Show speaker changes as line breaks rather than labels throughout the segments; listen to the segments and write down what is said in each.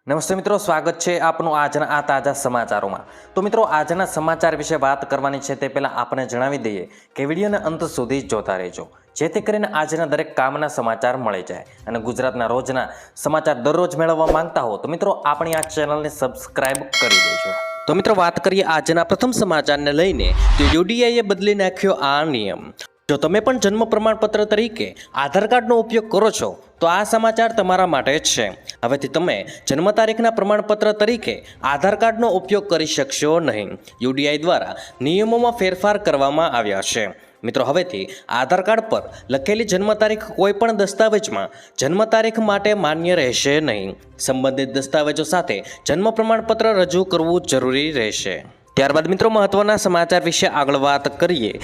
નમસ્તે મિત્રો, સ્વાગત છે આપનું આજના આ તાજા સમાચારોમાં। તો મિત્રો, આજના સમાચાર વિશે વાત કરવાની છે તે પહેલાં આપણે જણાવી દઈએ કે વિડીયોને અંત સુધી જોતા રહેજો, જેથી કરીને આજના દરેક કામના સમાચાર મળી જાય અને ગુજરાતના રોજના સમાચાર દરરોજ મેળવવા માંગતા હો તો મિત્રો આપણી આ ચેનલને સબસ્ક્રાઇબ કરી દેજો। તો મિત્રો, વાત કરીએ આજના પ્રથમ સમાચારને લઈને તો યુડીઆઈએ બદલી નાખ્યો આ નિયમ। જો તમે પણ જન્મ પ્રમાણપત્ર તરીકે આધાર કાર્ડનો ઉપયોગ કરો છો તો આ સમાચાર તમારા માટે જ છે। હવેથી તમે જન્મ તારીખના પ્રમાણપત્ર તરીકે આધાર કાર્ડનો ઉપયોગ કરી શકશો નહીં। યુડીઆઈ દ્વારા નિયમોમાં ફેરફાર કરવામાં આવ્યા છે। મિત્રો, હવેથી આધાર કાર્ડ પર લખેલી જન્મ તારીખ કોઈ પણ દસ્તાવેજમાં જન્મ તારીખ માટે માન્ય રહેશે નહીં। સંબંધિત દસ્તાવેજો સાથે જન્મ પ્રમાણપત્ર રજૂ કરવું જરૂરી રહેશે। ત્યારબાદ મિત્રો, મહત્વના સમાચાર વિશે આગળ વાત કરીએ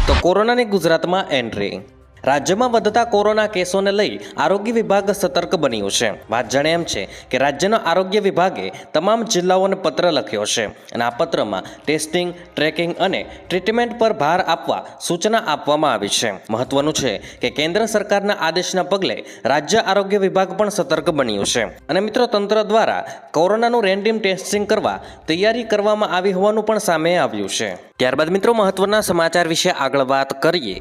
તો કોરોનાની ગુજરાતમાં એન્ટ્રી। રાજ્યમાં વધતા કોરોના કેસોને લઈ આરોગ્ય વિભાગ સતર્ક બન્યું છે। વાત જાણે એમ છે કે રાજ્યના આરોગ્ય વિભાગે તમામ જિલ્લાઓને પત્ર લખ્યો છે અને આ પત્રમાં ટેસ્ટિંગ, ટ્રેકિંગ અને ટ્રીટમેન્ટ પર ભાર આપવા સૂચના આપવામાં આવી છે। મહત્વનું છે કે કેન્દ્ર સરકારના આદેશના પગલે રાજ્ય આરોગ્ય વિભાગ પણ સતર્ક બન્યું છે અને મિત્રો, તંત્ર દ્વારા કોરોનાનું રેન્ડમ ટેસ્ટિંગ કરવા તૈયારી કરવામાં આવી હોવાનું પણ સામે આવ્યું છે। ત્યારબાદ મિત્રો, મહત્વના સમાચાર વિશે આગળ વાત કરીએ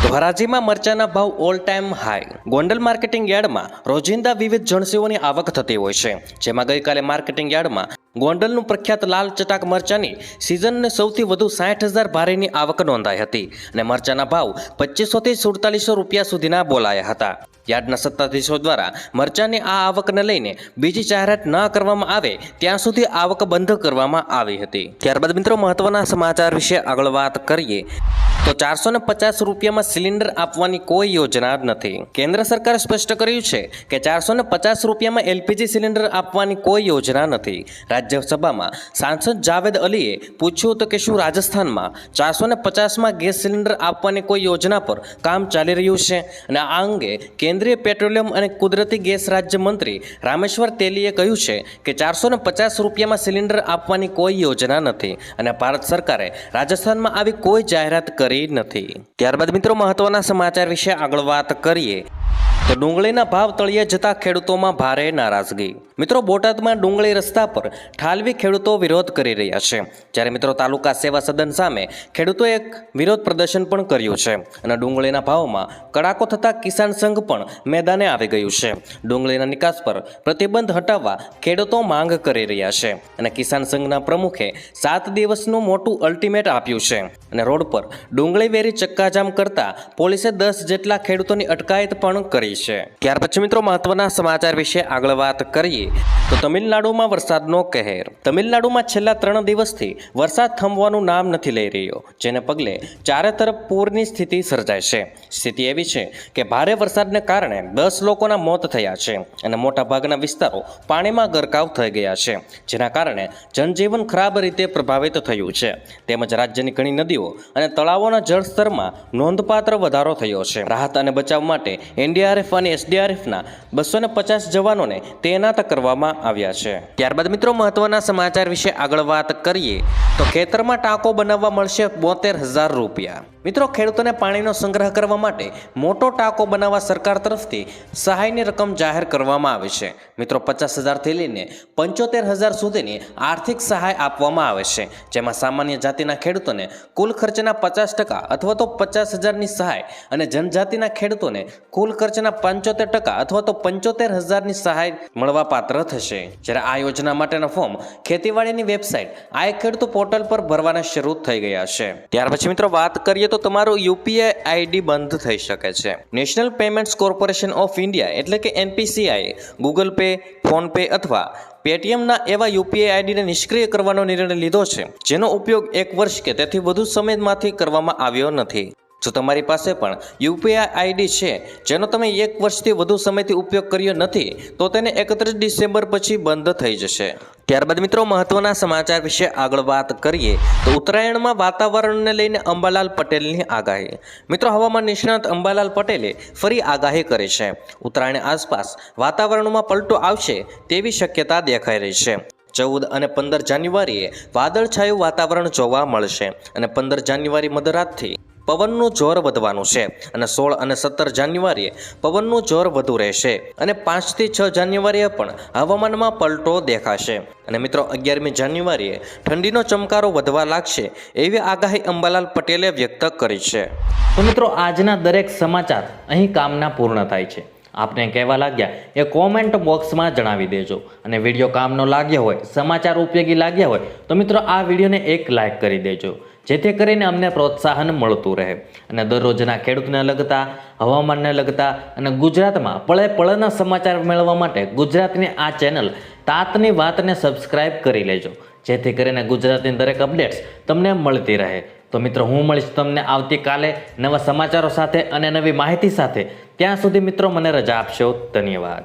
તો હરાજીમાં મરચાના ભાવ all time high. Gondal marketing યાર્ડમાં રોજિંદા વિવિધ જણસીઓની આવક થતી હોય છે, જેમાં ગઈકાલે માર્કેટિંગ યાર્ડમાં ગોંડલનું પ્રખ્યાત લાલ ચટાક મરચાની સિઝનને સૌથી વધુ 60,000 ભારેની આવક નોંધાઈ હતી અને મરચાના ભાવ 2500 થી 4700 રૂપિયા સુધીના બોલાયા હતા। યાર્ડના સત્તાધીશો દ્વારા મરચાની આ આવકને લઈને બીજી જાહેરાત ન કરવામાં આવે ત્યાં સુધી આવક બંધ કરવામાં આવી હતી। ત્યારબાદ મિત્રો, મહત્વના સમાચાર વિશે આગળ વાત કરીએ તો 450 રૂપિયામાં સિલિન્ડર આપવાની કોઈ યોજના નથી। કેન્દ્ર સરકારે સ્પષ્ટ કર્યું છે કે 450 રૂપિયામાં એલપીજી સિલિન્ડર આપવાની કોઈ યોજના નથી। રાજ્યસભામાં સાંસદ જાવેદ અલીએ પૂછ્યું હતું કે શું રાજસ્થાનમાં 450માં ગેસ સિલિન્ડર આપવાની કોઈ યોજના પર કામ ચાલી રહ્યું છે, અને આ અંગે કેન્દ્રીય પેટ્રોલિયમ અને કુદરતી ગેસ રાજ્યમંત્રી રામેશ્વર તેલીએ કહ્યું છે કે 450 રૂપિયામાં સિલિન્ડર આપવાની કોઈ યોજના નથી અને ભારત સરકારે રાજસ્થાનમાં આવી કોઈ જાહેરાત કરી નથી। ત્યારબાદ મિત્રો, મહત્વના સમાચાર વિશે આગળ વાત કરીએ તો ડુંગળીના ભાવ તળિયે જતા ખેડૂતોમાં ભારે નારાજગી। મિત્રો, બોટાદમાં ડુંગળી રસ્તા પર ઠાલવી ખેડૂતો વિરોધ કરી રહ્યા છે, જ્યારે મિત્રો તાલુકા સેવા સદન સામે ખેડૂતોએ એક વિરોધ પ્રદર્શન પણ કર્યું છે અને ડુંગળીના ભાવમાં કડાકો થતાં કિસાન સંઘ પણ મેદાને આવી ગયું છે। ડુંગળીના નિકાસ પર પ્રતિબંધ હટાવવા ખેડૂતો માંગ કરી રહ્યા છે અને કિસાન સંઘના પ્રમુખે 7 દિવસનું મોટું અલ્ટિમેટ આપ્યું છે અને રોડ પર ડુંગળી વેરી ચક્કાજામ કરતા પોલીસે 10 જેટલા ખેડૂતોની અટકાયત પણ કરી છે। ત્યાર પછી મિત્રો, મહત્વના સમાચાર વિશે આગળ વાત કરીએ તો તમિલનાડુમાં વરસાદનો કહેર। તમિલનાડુમાં છેલ્લા 3 દિવસથી વરસાદ થંભવાનું નામ નથી લઈ રહ્યો, જેને પગલે ચારે તરફ પૂરની સ્થિતિ સર્જાય છે। સ્થિતિ એવી છે કે ભારે વરસાદને કારણે 10 લોકોના મોત થયા છે અને મોટાભાગના વિસ્તારો પાણીમાં ગરકાવ થઈ ગયા છે, જેના કારણે જનજીવન ખરાબ રીતે પ્રભાવિત થયું છે। તેમજ રાજ્યની ઘણી નદીઓ અને તળાવોના જળસ્તરમાં નોંધપાત્ર વધારો થયો છે। રાહત અને બચાવ માટે એનડીઆરએફ અને એસડીઆરએફના 250 જવાનોને તૈનાત કરવામાં આવ્યા છે। ત્યારબાદ મિત્રો, મહત્વના સમાચાર વિશે આગળ વાત કરીએ તો ખેતરમાં ટાંકો બનાવવા મળશે 72,000 રૂપિયા। મિત્રો, ખેડૂતોને પાણીનો સંગ્રહ કરવા માટે મોટો ટાંકો બનાવવા સરકાર તરફથી સહાયની રકમ જાહેર કરવામાં આવી છે। મિત્રો, 50,000થી લઈને 75,000 સુધીની આર્થિક સહાય આપવામાં આવે છે, જેમાં સામાન્ય જાતિના ખેડૂતોને કુલ ખર્ચના 50% અથવા તો 50,000ની સહાય અને જનજાતિના ખેડૂતોને કુલ ખર્ચના 75% અથવા તો 75,000ની સહાય મળવા પાત્ર થશે। જ્યારે આ યોજના માટેના ફોર્મ ખેતીવાડીની વેબસાઇટ આઈ ખેડૂત પોર્ટલ પર ભરવાના શરૂ થઈ ગયા છે। ત્યાર પછી મિત્રો, વાત કરીએ તો તમારું યુપીઆઈ આઈડી બંધ થઈ શકે છે। National payments corporation of India એટલે કે NPCI Google pay, phone pay અથવા પેટીએમના એવા યુપીઆઈ આઈડીને નિષ્ક્રિય કરવાનો નિર્ણય લીધો છે, જેનો ઉપયોગ 1 વર્ષ કે તેથી વધુ સમયમાંથી કરવામાં આવ્યો નથી। જો તમારી પાસે પણ યુપીઆઈ આઈડી છે જેનો તમે 1 વર્ષથી વધુ સમયથી ઉપયોગ કર્યો નથી તો તેને 31 ડિસેમ્બર પછી બંધ થઈ જશે। ત્યારબાદ મિત્રો, મહત્વના સમાચાર વિશે આગળ વાત કરીએ તો ઉત્તરાયણમાં વાતાવરણને લઈને અંબાલાલ પટેલની આગાહી। મિત્રો, હવામાન નિષ્ણાત અંબાલાલ પટેલે ફરી આગાહી કરી છે। ઉત્તરાયણ આસપાસ વાતાવરણમાં પલટો આવશે તેવી શક્યતા દેખાઈ રહી છે। 14 અને 15 જાન્યુઆરીએ વાદળછાયું વાતાવરણ જોવા મળશે અને 15 જાન્યુઆરી મધરાતથી પવનનું જોર વધવાનું છે અને 16 અને 17 જાન્યુઆરીએ પવનનું જોર વધુ રહેશે અને 5 થી 6 જાન્યુઆરીએ પણ હવામાનમાં પલટો દેખાશે અને મિત્રો 11મી જાન્યુઆરીએ ઠંડીનો ચમકારો વધવા લાગશે એવી આગાહી અંબાલાલ પટેલે વ્યક્ત કરી છે. તો મિત્રો આજના દરેક સમાચાર અહીં કામના પૂર્ણ થાય છે. આપને કહેવા લાગ્યા એ કોમેન્ટ બોક્સમાં જણાવી દેજો અને વિડીયો કામનો લાગ્યો હોય, સમાચાર ઉપયોગી લાગ્યા હોય તો મિત્રો આ વિડીયોને એક લાઈક કરી દેજો, જેથી કરીને અમને પ્રોત્સાહન મળતું રહે અને દરરોજના ખેડૂતને લગતા, હવામાનને લગતા અને ગુજરાતમાં પળે પળના સમાચાર મેળવવા માટે ગુજરાતની આ ચેનલ તાતની વાતને સબસ્ક્રાઇબ કરી લેજો, જેથી કરીને ગુજરાતની દરેક અપડેટ્સ તમને મળતી રહે. તો મિત્રો હું મળીશ તમને આવતીકાલે નવા સમાચારો સાથે અને નવી માહિતી સાથે. ત્યાં સુધી મિત્રો મને રજા આપશો. ધન્યવાદ.